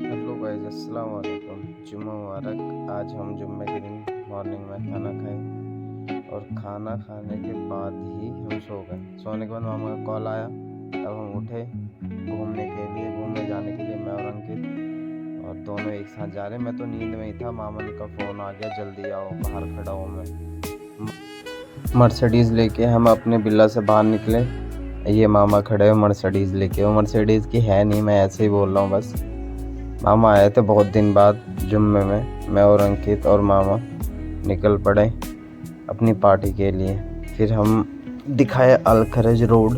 Hello guys, अस्सलाम वालेकुम। जुम्मा मुबारक। आज हम जुम्मे के दिन मॉर्निंग में खाना खाए और खाना खाने के बाद ही हम सो गए। सोने के बाद मामा का कॉल आया, तब हम उठे घूमने जाने के लिए मैं और अंकित, और दोनों एक साथ जा रहे। मैं तो नींद में ही था, मामा का फ़ोन आ गया, जल्दी आओ, बाहर खड़ा हूँ मैं। मर्सिडीज़ लेके हम अपने विला से बाहर निकले। ये मामा खड़े हैं मर्सिडीज़ लेके। वो मर्सिडीज़ की है नहीं, मैं ऐसे ही बोल रहा हूँ बस। मामा आए थे बहुत दिन बाद जुम्मे में। मैं और अंकित और मामा निकल पड़े अपनी पार्टी के लिए। फिर हम दिखाए अल खरज रोड।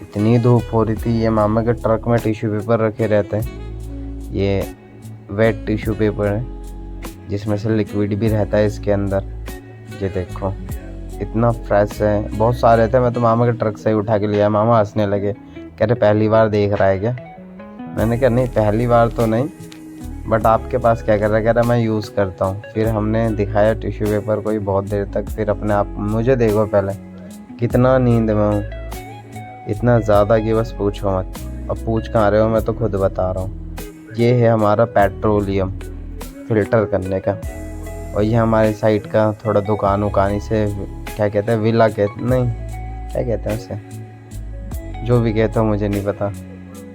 इतनी धूप हो रही थी। ये मामा के ट्रक में टिश्यू पेपर रखे रहते हैं। ये वेट टिश्यू पेपर है जिसमें से लिक्विड भी रहता है इसके अंदर। ये देखो इतना फ्रेश है, बहुत सारे थे। मैं तो मामा के ट्रक से ही उठा के लिया। मामा हंसने लगे, कह रहे पहली बार देख रहा है क्या? मैंने कहा नहीं, पहली बार तो नहीं, बट आपके पास क्या कर रहा है? कह रहा मैं यूज़ करता हूँ। फिर हमने दिखाया टिश्यू पेपर को ही बहुत देर तक। फिर अपने आप मुझे देखो पहले कितना नींद में हूँ, इतना ज़्यादा कि बस पूछो मत। अब पूछ कहाँ रहे हो, मैं तो खुद बता रहा हूँ। ये है हमारा पेट्रोलियम फ़िल्टर करने का, और ये हमारी साइड का थोड़ा दुकान उकानी से, क्या कहते हैं, विला कहते नहीं, क्या कहते हैं उसे, जो भी कहते हो मुझे नहीं पता।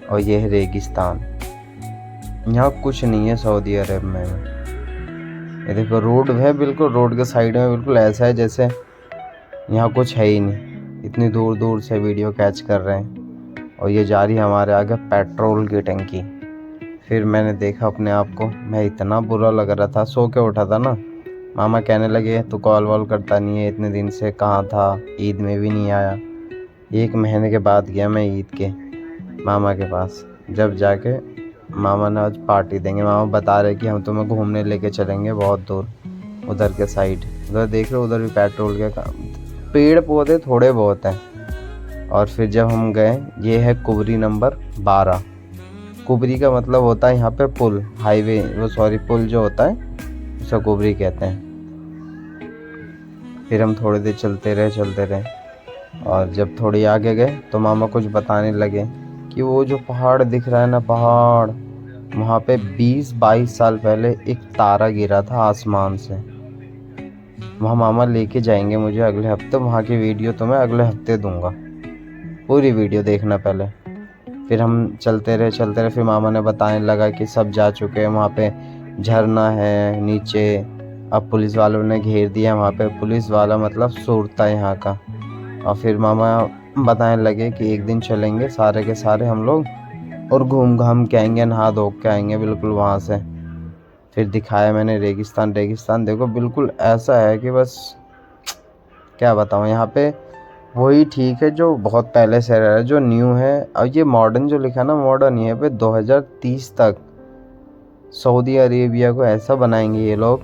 और ये है रेगिस्तान। यहाँ कुछ नहीं है सऊदी अरब में। ये देखो रोड है, बिल्कुल रोड के साइड में, बिल्कुल ऐसा है जैसे यहाँ कुछ है ही नहीं। इतनी दूर दूर से वीडियो कैच कर रहे हैं। और ये जा रही है हमारे आगे पेट्रोल की टंकी। फिर मैंने देखा अपने आप को, मैं इतना बुरा लग रहा था। सो के उठा था ना। मामा कहने लगे तू कॉल वॉल करता नहीं है, इतने दिन से कहाँ था, ईद में भी नहीं आया। 1 महीने के बाद गया मैं ईद के मामा के पास। जब जाके मामा ने आज पार्टी देंगे। मामा बता रहे कि हम तुम्हें घूमने लेके चलेंगे बहुत दूर, उधर के साइड। उधर देख रहे हो, उधर भी पेट्रोल के पेड़ पौधे थोड़े बहुत हैं। और फिर जब हम गए, ये है कुबरी नंबर 12। कुबरी का मतलब होता है यहाँ पे पुल, हाईवे, वो सॉरी पुल जो होता है उसे कुबरी कहते हैं। फिर हम थोड़ी देर चलते रहे, और जब थोड़ी आगे गए तो मामा कुछ बताने लगे कि वो जो पहाड़ दिख रहा है ना, पहाड़, वहाँ पे 20-22 साल पहले एक तारा गिरा था आसमान से। वहाँ मामा लेके जाएंगे मुझे अगले हफ्ते। वहाँ की वीडियो तो मैं अगले हफ्ते दूंगा, पूरी वीडियो देखना पहले। फिर हम चलते रहे। फिर मामा ने बताने लगा कि सब जा चुके हैं, वहाँ पे झरना है नीचे। अब पुलिस वालों ने घेर दिया वहाँ पे। पुलिस वाला मतलब सुरता यहाँ का। और फिर मामा बताने लगे कि एक दिन चलेंगे सारे के सारे हम लोग, और घूम घाम के आएंगे, नहा धो के आएंगे बिल्कुल वहाँ से। फिर दिखाया मैंने रेगिस्तान। रेगिस्तान देखो बिल्कुल ऐसा है कि बस क्या बताऊँ। यहाँ पे वही ठीक है जो बहुत पहले से रहा है, जो न्यू है। अब ये मॉडर्न जो लिखा है ना, मॉडर्न ये पे 2030 तक सऊदी अरेबिया को ऐसा बनाएंगे ये लोग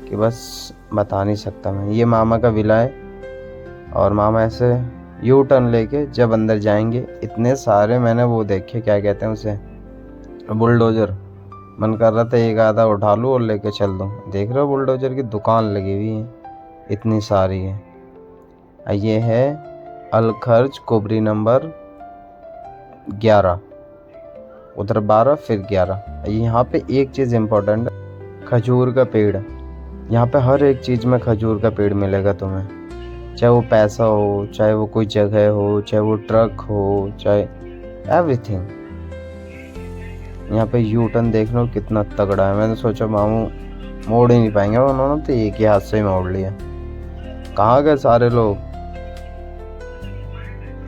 कि बस बता नहीं सकता मैं। ये मामा का विला है, और मामा ऐसे यू टर्न लेके जब अंदर जाएंगे, इतने सारे मैंने वो देखे, क्या कहते हैं उसे, बुलडोजर। मन कर रहा था एक आधा उठा लूँ और लेके चल दूँ। देख रहे हो बुलडोजर की दुकान लगी हुई है, इतनी सारी है। ये है अल खर्ज कुबरी नंबर 11, उधर 12 फिर 11। यहाँ पे एक चीज़ इम्पोर्टेंट है, खजूर का पेड़। यहाँ पे हर एक चीज़ में खजूर का पेड़ मिलेगा तुम्हें, चाहे वो पैसा हो, चाहे वो कोई जगह हो, चाहे वो ट्रक हो, चाहे एवरीथिंग। यहाँ पे यू टर्न देख लो कितना तगड़ा है। मैंने सोचा मामू मोड़ ही नहीं पाएंगे, उन्होंने तो एक ही हाथ से ही मोड़ लिया। कहाँ गए सारे लोग?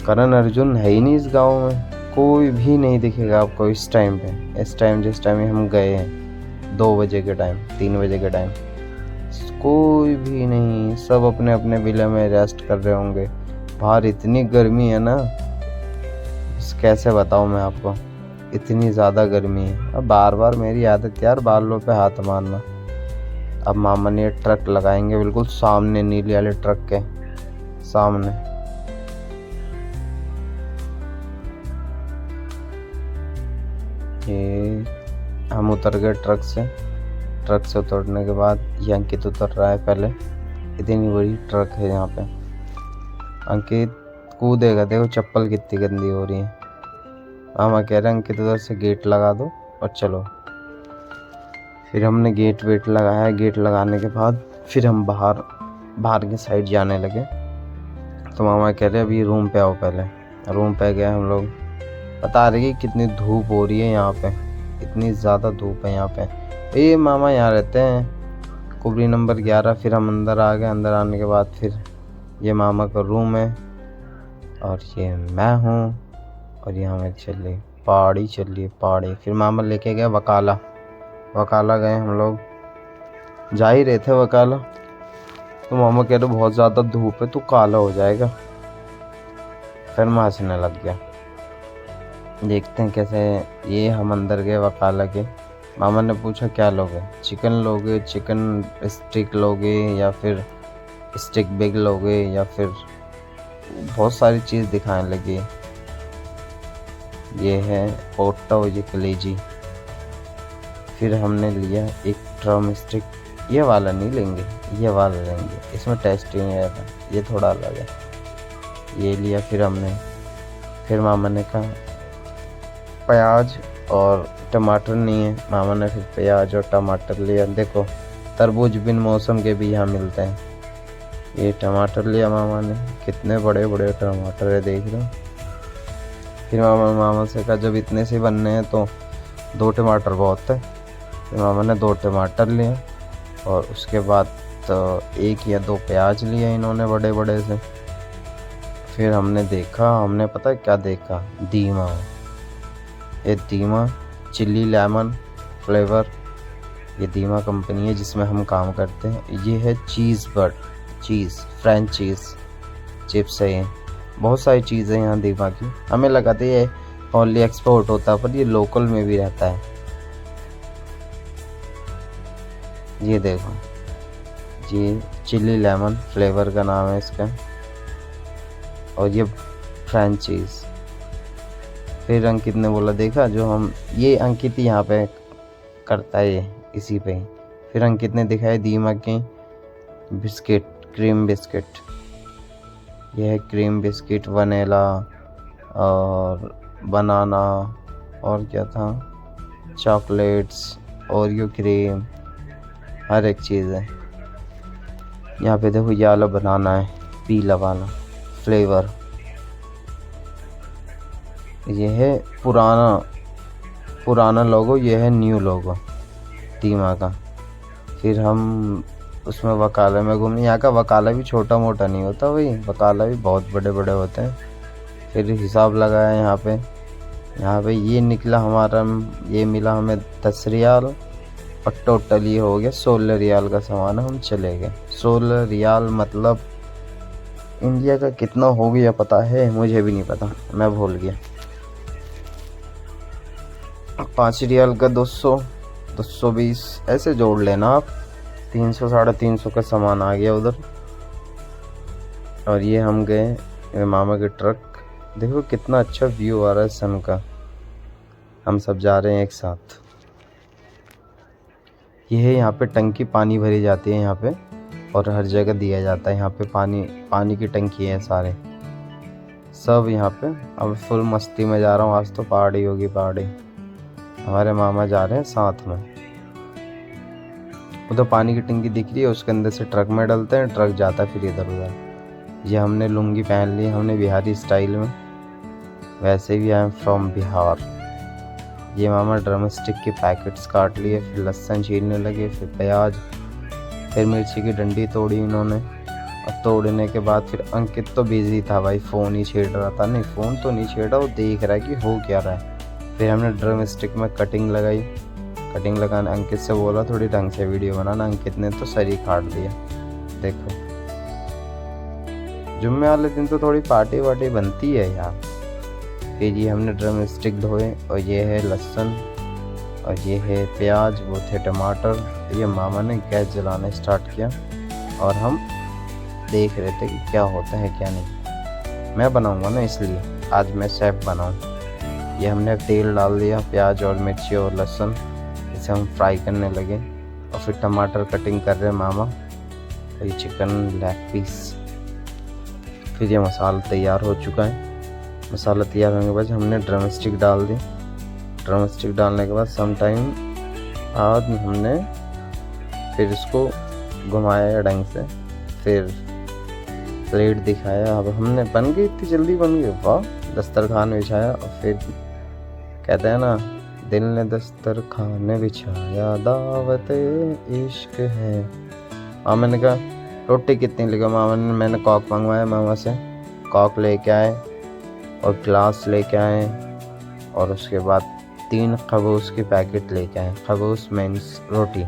करण अर्जुन है ही नहीं इस गांव में, कोई भी नहीं दिखेगा आपको इस टाइम पे। इस टाइम जिस टाइम हम गए हैं, 2 बजे के टाइम, 3 बजे के टाइम, कोई भी नहीं। सब अपने अपने विला में रेस्ट कर रहे होंगे। बाहर इतनी गर्मी है ना, कैसे बताऊँ मैं आपको, इतनी ज़्यादा गर्मी है। अब बार बार मेरी आदत यार बालों पे हाथ मारना। अब मामा ने ट्रक लगाएंगे बिल्कुल सामने, नीले वाले ट्रक के सामने। ये हम उतर गए ट्रक से उतरने के बाद ये अंकित उतर रहा है पहले। इतनी बड़ी ट्रक है यहाँ पे। अंकित कूदेगा, देखो चप्पल कितनी गंदी हो रही है। मामा कह रहे हैं अंकित उधर से गेट लगा दो और चलो। फिर हमने गेट वेट लगाया। गेट लगाने के बाद फिर हम बाहर की साइड जाने लगे। तो मामा कह रहे अभी रूम पे आओ। पहले रूम पे गए हम लोग। बता रहे कि कितनी धूप हो रही है यहाँ पे, इतनी ज़्यादा धूप है यहाँ पे। ये मामा यहाँ रहते हैं कुबरी नंबर 11। फिर हम अंदर आ गए। अंदर आने के बाद फिर ये मामा का रूम है और ये मैं हूँ और ये हमें चल रही पहाड़ी। फिर मामा लेके गए वकाला गए हम लोग। जा ही रहे थे वकाला तो मामा कह रहे बहुत ज़्यादा धूप है, तू काला हो जाएगा। फिर मैं हंसने लग गया। देखते हैं कैसे। ये हम अंदर गए वकाला के। मामा ने पूछा क्या लोगे, चिकन लोगे, चिकन स्टिक लोगे या फिर स्टिक बिग लोगे, या फिर बहुत सारी चीज़ दिखाने लगी। ये है पोटा, ये कलेजी। फिर हमने लिया एक ड्रम स्टिक। ये वाला नहीं लेंगे, ये वाला लेंगे, इसमें टेस्ट ही नहीं रहता, ये थोड़ा अलग है। ये लिया। फिर मामा ने कहा प्याज और टमाटर नहीं है। मामा ने फिर प्याज और टमाटर लिया। देखो तरबूज बिन मौसम के भी यहाँ मिलते हैं। ये टमाटर लिया मामा ने, कितने बड़े बड़े टमाटर है देख रहे हो। फिर मामा से कहा जब इतने से बनने हैं तो 2 टमाटर बहुत है। फिर मामा ने 2 टमाटर लिए और उसके बाद तो 1 या 2 प्याज लिए इन्होंने बड़े बड़े से। फिर हमने पता है क्या देखा, दीमा। ये दीमा चिल्ली लेमन फ्लेवर, ये दीमा कंपनी है जिसमें हम काम करते हैं। ये है चीज़ फ्रेंच चीज़ चिप्स है। ये बहुत सारी चीज़ें यहाँ दीमा की। हमें लगा था ये ओनली एक्सपोर्ट होता है, पर ये लोकल में भी रहता है। ये देखो, ये चिल्ली लेमन फ्लेवर का नाम है इसका, और ये फ्रेंच चीज़। फिर अंकित ने बोला देखा जो हम, ये अंकित यहाँ पे करता है ये इसी पे। फिर अंकित ने दिखाया दीमा की बिस्किट, क्रीम बिस्किट। यह है क्रीम बिस्किट, वनीला और बनाना और क्या था, चॉकलेट्स, ओरियो क्रीम, हर एक चीज़ है यहाँ पे। देखो ये वाला बनाना है, पीला वाला फ्लेवर। ये है पुराना लोगो, ये है न्यू लोगो दीमा का। फिर हम उसमें वकाले में घूमे। यहाँ का वकाला भी छोटा मोटा नहीं होता भाई, वकाला भी बहुत बड़े बड़े होते हैं। फिर हिसाब लगाया यहाँ पे ये निकला हमारा, ये मिला हमें 10 रियाल और टोटल ये हो गया 16 रियाल का सामान। हम चले गए। 16 रियाल मतलब इंडिया का कितना हो गया पता है? मुझे भी नहीं पता, मैं भूल गया। 5 रियाल का 200, 220 ऐसे जोड़ लेना आप। 300 साढ़े 300 का सामान आ गया उधर। और ये हम गए मामा के ट्रक। देखो कितना अच्छा व्यू आ रहा है सन का। हम सब जा रहे हैं एक साथ। ये है यहाँ पे टंकी, पानी भरी जाती है यहाँ पे और हर जगह दिया जाता है। यहाँ पे पानी की टंकी है सारे सब यहाँ पे। अब फुल मस्ती में जा रहा हूँ आज तो। पहाड़ी होगी पहाड़ी। हमारे मामा जा रहे हैं साथ में। उधर पानी की टंकी दिख रही है, उसके अंदर से ट्रक में डालते हैं, ट्रक जाता है फिर इधर उधर। ये हमने लुंगी पहन ली, हमने बिहारी स्टाइल में, वैसे भी आई एम फ्रॉम बिहार। ये मामा ड्रम स्टिक के पैकेट्स काट लिए, फिर लहसुन छीलने लगे, फिर प्याज, फिर मिर्ची की डंडी तोड़ी इन्होंने। और तोड़ने के बाद फिर अंकित तो बिजी था भाई, फ़ोन ही छेड़ रहा था। नहीं फ़ोन तो नहीं छेड़ा, वो देख रहा है कि हो क्या रहा है। फिर हमने ड्रम स्टिक में कटिंग लगाई। कटिंग लगाने अंकित से बोला थोड़ी ढंग से वीडियो बनाना। अंकित ने तो सर ही काट दिया। देखो जुम्मे वाले दिन तो थोड़ी पार्टी वार्टी बनती है यार। फिर ये हमने ड्रम स्टिक धोए और ये है लहसुन और ये है प्याज, वो थे टमाटर। ये मामा ने गैस जलाना स्टार्ट किया और हम देख रहे थे कि क्या होता है क्या नहीं। मैं बनाऊंगा ना, इसलिए आज मैं शेफ बनाऊं। ये हमने तेल डाल दिया, प्याज और मिर्ची और लहसुन, इसे हम फ्राई करने लगे। और फिर टमाटर कटिंग कर रहे मामा, और ये चिकन लेग पीस। फिर ये मसाला तैयार हो चुका है। मसाला तैयार होने के बाद हमने ड्रम स्टिक डाल दी। ड्रम स्टिक डालने के बाद सम टाइम बाद हमने फिर इसको घुमाया ढंग से, फिर प्लेट दिखाया। अब हमने बन गई, इतनी जल्दी बन गई, वाह। दस्तरखान बिछाया और फिर कहते हैं ना, दिल ने दस्तरखान बिछाया, दावत इश्क है। मामा ने कहा रोटी कितनी लेगा। मैंने कॉक मंगवाया मामा से, कॉक लेके आए और ग्लास लेके आए और उसके बाद 3 खबूस की पैकेट लेके आए। खबूस मीन्स रोटी।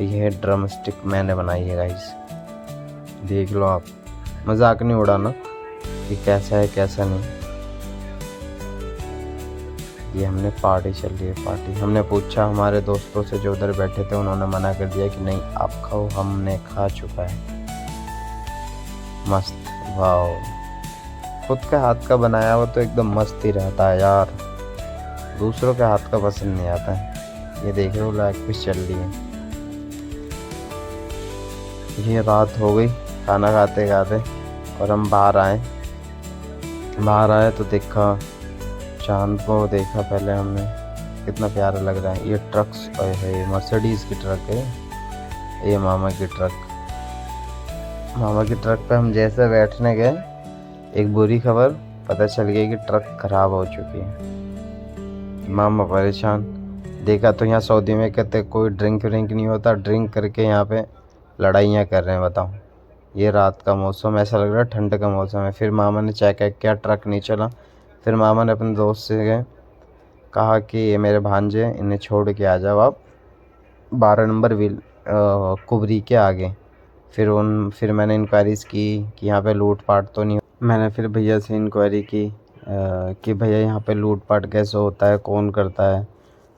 ये ड्रम स्टिक मैंने बनाई है गाइस, देख लो आप। मजाक नहीं उड़ाना कि कैसा है कैसा नहीं। ये हमने पार्टी चल रही है, पार्टी। हमने पूछा हमारे दोस्तों से जो उधर बैठे थे, उन्होंने मना कर दिया कि नहीं आप खाओ, हमने खा चुका है। मस्त, वाओ। खुद के हाथ का बनाया हुआ तो एकदम मस्त ही रहता है यार, दूसरों के हाथ का पसंद नहीं आता है। ये देख रहे हो लाइक फिश चल रही है। ये रात हो गई खाना खाते खाते और हम बाहर आए तो देखा चांद को। देखा पहले हमने, कितना प्यारा लग रहा है। ये ट्रक्स है, मर्सिडीज़ की ट्रक है। ये मामा की ट्रक पे हम जैसे बैठने गए, एक बुरी खबर पता चल गई कि ट्रक खराब हो चुकी है। मामा परेशान। देखा तो यहाँ सऊदी में कहते कोई ड्रिंक नहीं होता, ड्रिंक करके यहाँ पे लड़ाइयाँ कर रहे हैं, बताओ। ये रात का मौसम, ऐसा लग रहा है ठंड का मौसम है। फिर मामा ने चेक किया, ट्रक नहीं चला। फिर मामा ने अपने दोस्त से गए, कहा कि ये मेरे भांजे, इन्हें छोड़ के आ जाओ आप 12 नंबर कुबरी के आगे। फिर मैंने इंक्वायरीज़ की कि यहाँ पे लूट पाट तो नहीं। मैंने फिर भैया से इंक्वायरी की कि भैया यहाँ पे लूट पाट कैसे होता है, कौन करता है।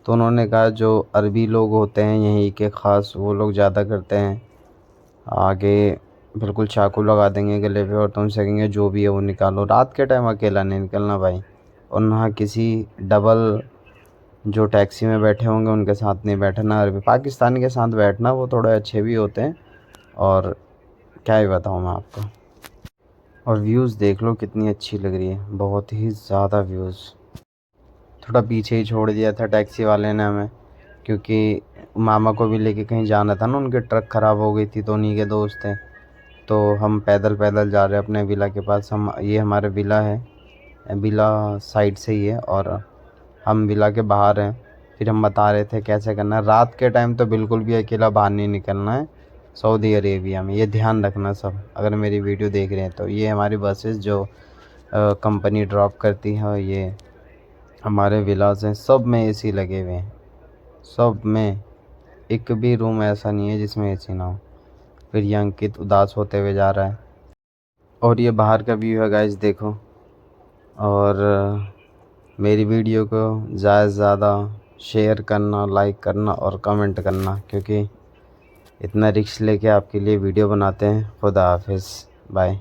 तो उन्होंने कहा जो अरबी लोग होते हैं यहीं के ख़ास, वो लोग ज़्यादा करते हैं। आगे बिल्कुल चाकू लगा देंगे गले पे और तुमसे कहेंगे जो भी है वो निकालो। रात के टाइम अकेला नहीं निकलना भाई, और ना किसी डबल जो टैक्सी में बैठे होंगे उनके साथ नहीं बैठना। अरबी पाकिस्तानी के साथ बैठना, वो थोड़े अच्छे भी होते हैं। और क्या ही बताऊँ मैं आपको। और व्यूज़ देख लो कितनी अच्छी लग रही है, बहुत ही ज़्यादा व्यूज़। थोड़ा पीछे ही छोड़ दिया था टैक्सी वाले ने हमें, क्योंकि मामा को भी लेके कहीं जाना था ना, उनकी ट्रक ख़राब हो गई थी तो उन्हीं के दोस्त थे। तो हम पैदल जा रहे हैं अपने विला के पास। ये हमारे विला है, विला साइड से ही है और हम विला के बाहर हैं। फिर हम बता रहे थे कैसे करना है। रात के टाइम तो बिल्कुल भी अकेला बाहर नहीं निकलना है सऊदी अरेबिया में, ये ध्यान रखना सब, अगर मेरी वीडियो देख रहे हैं तो। ये हमारी बसेस जो कंपनी ड्रॉप करती है, ये हमारे विलास हैं, सब में एसी लगे हुए हैं, सब में। एक भी रूम ऐसा नहीं है जिसमें एसी ना हो। फिर ये अंकित उदास होते हुए जा रहा है और ये बाहर का व्यू है गाइस, देखो। और मेरी वीडियो को ज़्यादा से ज़्यादा शेयर करना, लाइक करना और कमेंट करना, क्योंकि इतना रिस्क लेके आपके लिए वीडियो बनाते हैं। खुदा हाफिज़, बाय।